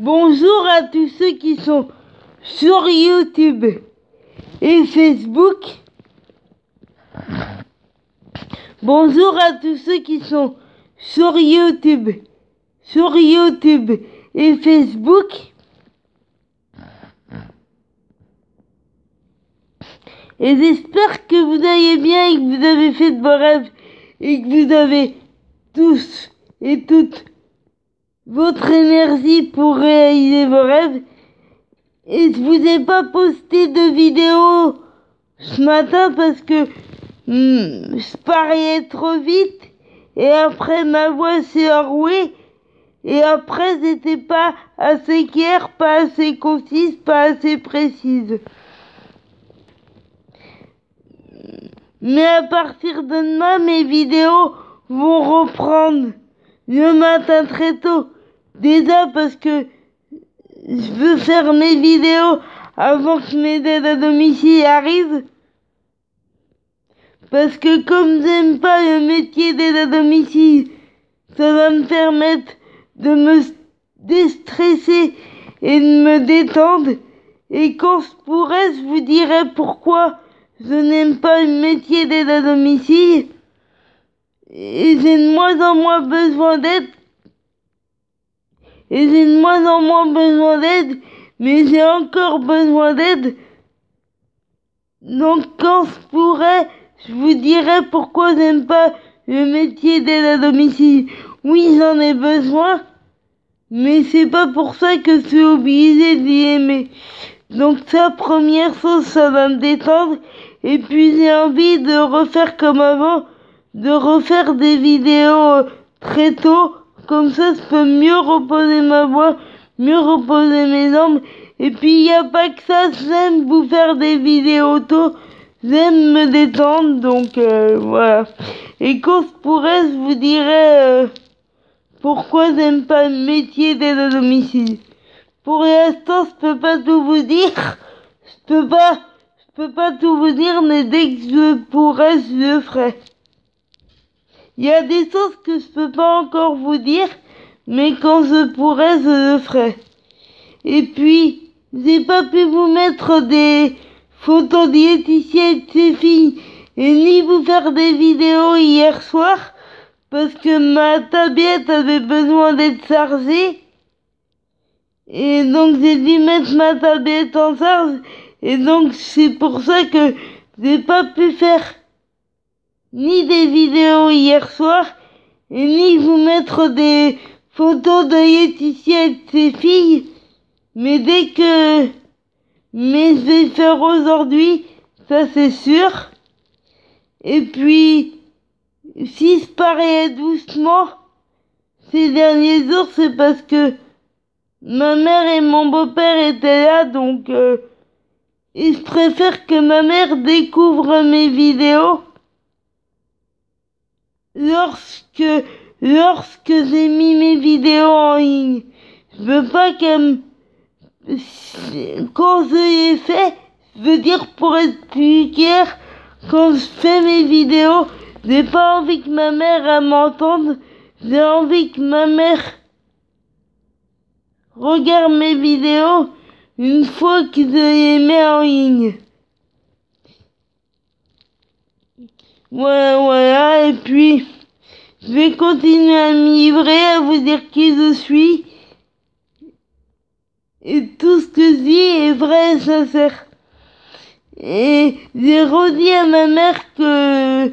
Bonjour à tous ceux qui sont sur YouTube et Facebook. Bonjour à tous ceux qui sont sur YouTube et Facebook. Et j'espère que vous allez bien et que vous avez fait de vos rêves et que vous avez tous et toutes votre énergie pour réaliser vos rêves. Et je vous ai pas posté de vidéo ce matin parce que je parlais trop vite et après ma voix s'est enrouée et après j'étais pas assez claire, pas assez concise, pas assez précise. Mais à partir de demain, mes vidéos vont reprendre le matin très tôt. Déjà parce que je veux faire mes vidéos avant que mes aides à domicile arrivent. Parce que comme j'aime pas le métier d'aide à domicile, ça va me permettre de me déstresser et de me détendre. Et quand je pourrai, je vous dirai pourquoi je n'aime pas le métier d'aide à domicile. Et j'ai de moins en moins besoin d'aide. Mais j'ai encore besoin d'aide. Donc quand je pourrai, je vous dirai pourquoi j'aime pas le métier d'aide à domicile. Oui, j'en ai besoin, mais c'est pas pour ça que je suis obligée d'y aimer. Donc ça, première chose, ça va me détendre. Et puis j'ai envie de refaire comme avant, de refaire des vidéos très tôt. Comme ça, je peux mieux reposer ma voix, mieux reposer mes jambes. Et puis, y a pas que ça, j'aime vous faire des vidéos tôt. J'aime me détendre, donc voilà. Et quand je pourrai, je vous dirai pourquoi j'aime pas le métier d'aide à domicile. Pour l'instant, je peux pas tout vous dire. Je peux pas tout vous dire, mais dès que je pourrai, je le ferai. Il y a des choses que je peux pas encore vous dire, mais quand je pourrai, je le ferai. Et puis, j'ai pas pu vous mettre des photos de Laetitia et de ses filles, et ni vous faire des vidéos hier soir, parce que ma tablette avait besoin d'être chargée. Et donc j'ai dû mettre ma tablette en charge, et donc c'est pour ça que j'ai pas pu faire ni des vidéos hier soir, et ni vous mettre des photos de Laetitia et de ses filles, mais je vais faire aujourd'hui, ça c'est sûr. Et puis, si je parlais doucement ces derniers jours, c'est parce que ma mère et mon beau-père étaient là, donc et je préfère que ma mère découvre mes vidéos lorsque j'ai mis mes vidéos en ligne. Je veux pas qu'elle quand je l'ai fait, je veux dire pour être plus clair, quand je fais mes vidéos, j'ai pas envie que ma mère m'entende, j'ai envie que ma mère regarde mes vidéos une fois que je les mets en ligne. Voilà, et puis je vais continuer à me livrer, à vous dire qui je suis. Et tout ce que je dis est vrai et sincère. Et j'ai redit à ma mère que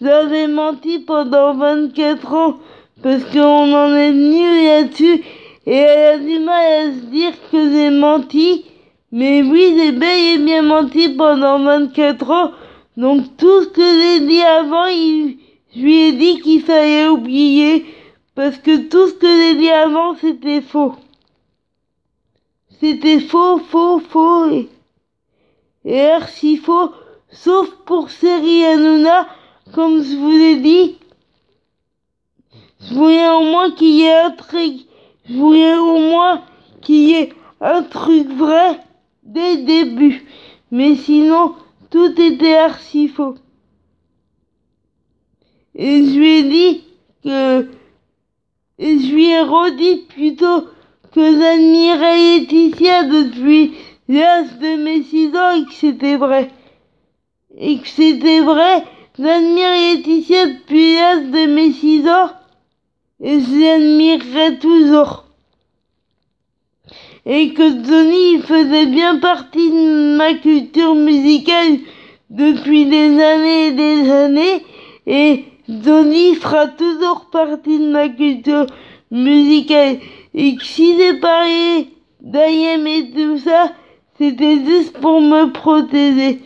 j'avais menti pendant 24 ans parce qu'on en est venu là-dessus et elle a du mal à se dire que j'ai menti. Mais oui, j'ai bel et bien menti pendant 24 ans. Donc tout ce que j'ai dit avant, je lui ai dit qu'il fallait oublier parce que tout ce que j'ai dit avant, c'était faux. C'était faux et archi faux, sauf pour Série Hanouna, comme je vous l'ai dit. Je voulais au moins qu'il y ait un truc, vrai dès le début, mais sinon tout était archi faux. Et je lui ai redit plutôt que j'admirais Laetitia depuis l'âge de mes 6 ans et que c'était vrai. Et que c'était vrai, j'admire Laetitia depuis l'âge de mes 6 ans et je l'admirerai toujours. Et que Johnny faisait bien partie de ma culture musicale depuis des années et des années, et Johnny fera toujours partie de ma culture musicale. Et que si j'ai parlé d'I.M et tout ça, c'était juste pour me protéger.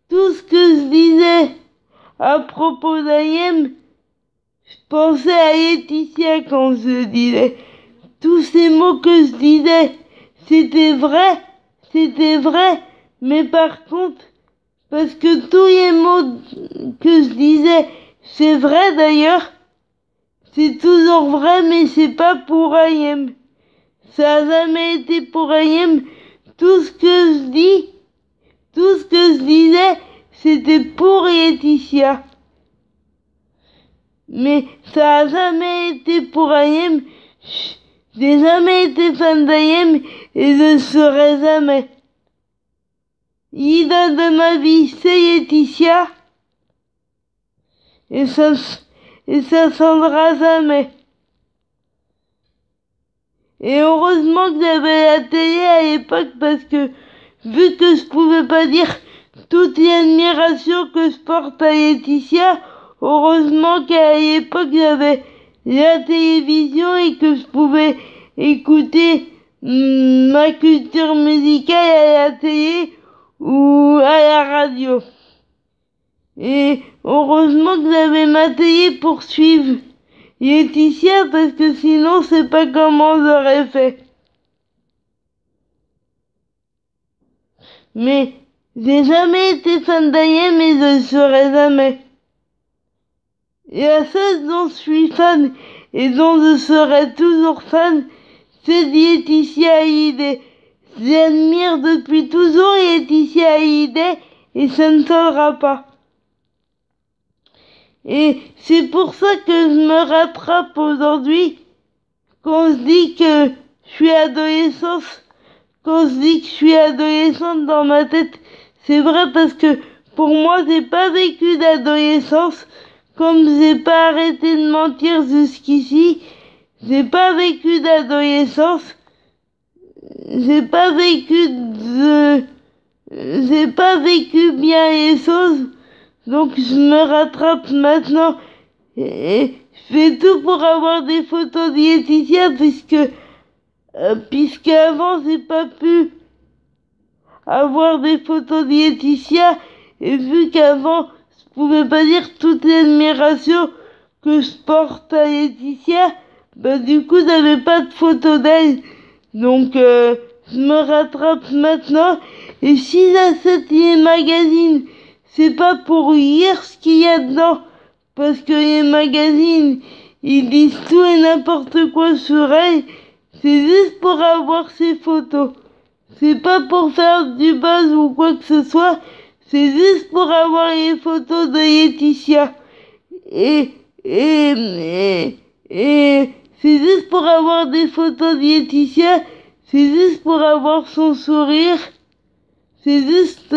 Tout ce que je disais à propos d'I.M, je pensais à Laetitia quand je le disais. Tous ces mots que je disais, c'était vrai, mais par contre, parce que tous les mots que je disais, c'est vrai d'ailleurs, c'est toujours vrai, mais c'est pas pour I.M. Ça a jamais été pour I.M. Tout ce que je dis, tout ce que je disais, c'était pour Laetitia. Mais ça a jamais été pour I.M. J'ai jamais été fan d'I.M et je ne serai jamais. L'idole de ma vie, c'est Laetitia et ça s'endra jamais. Et heureusement que j'avais la télé à l'époque parce que vu que je pouvais pas dire toute l'admiration que je porte à Laetitia, heureusement qu'à l'époque j'avais la télévision et que je pouvais écouter ma culture musicale à la télé ou à la radio. Et heureusement que j'avais ma télé pour suivre Laetitia parce que sinon c'est pas comment j'aurais fait. Mais j'ai jamais été fan d'I.M et je ne serai jamais. Et la seule dont je suis fan et dont je serai toujours fan, c'est Laetitia Hallyday. J'admire depuis toujours Laetitia Hallyday et ça ne changera pas. Et c'est pour ça que je me rattrape aujourd'hui quand je dis que je suis adolescente. Quand je dis que je suis adolescente dans ma tête, c'est vrai parce que pour moi, j'ai pas vécu d'adolescence. Comme j'ai pas arrêté de mentir jusqu'ici, j'ai pas vécu d'adolescence. J'ai pas vécu bien les choses. Donc je me rattrape maintenant et je fais tout pour avoir des photos de Laetitia puisque avant j'ai pas pu avoir des photos de Laetitia et vu qu'avant je pouvais pas dire toute l'admiration que je porte à Laetitia, bah du coup j'avais pas de photos d'elle. Donc je me rattrape maintenant et si j'achète les magazines, c'est pas pour lire ce qu'il y a dedans parce que les magazines ils disent tout et n'importe quoi sur elle, c'est juste pour avoir ces photos. C'est pas pour faire du buzz ou quoi que ce soit, c'est juste pour avoir les photos de Laetitia. Et c'est juste pour avoir des photos de Laetitia, c'est juste pour avoir son sourire, c'est juste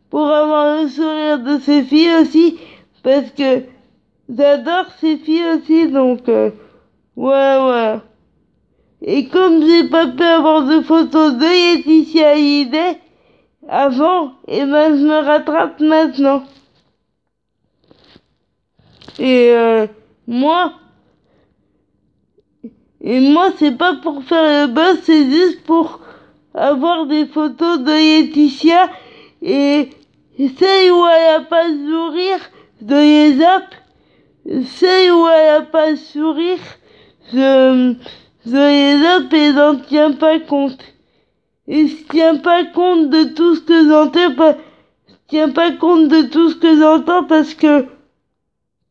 pour avoir le sourire de ses filles aussi, parce que j'adore ses filles aussi, donc ouais. Et comme j'ai pas pu avoir de photos de Laetitia Hallyday avant, et ben je me rattrape maintenant. Et moi, c'est pas pour faire le buzz, c'est juste pour avoir des photos de Laetitia et celles où elle a pas de sourire, je les zappe. Celles où elle a pas de sourire, je les zappe et j'en tiens pas compte. Et je tiens pas compte de tout ce que j'entends parce que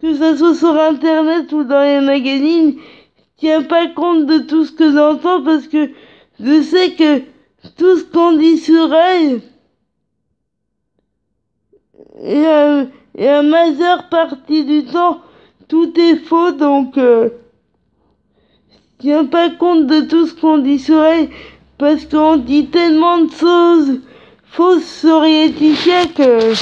ça soit sur internet ou dans les magazines, je tiens pas compte de tout ce que j'entends parce que je sais que tout ce qu'on dit sur elle et la majeure partie du temps tout est faux, donc je tient pas compte de tout ce qu'on dit sur elle, parce qu'on dit tellement de choses fausses sur Laetitia que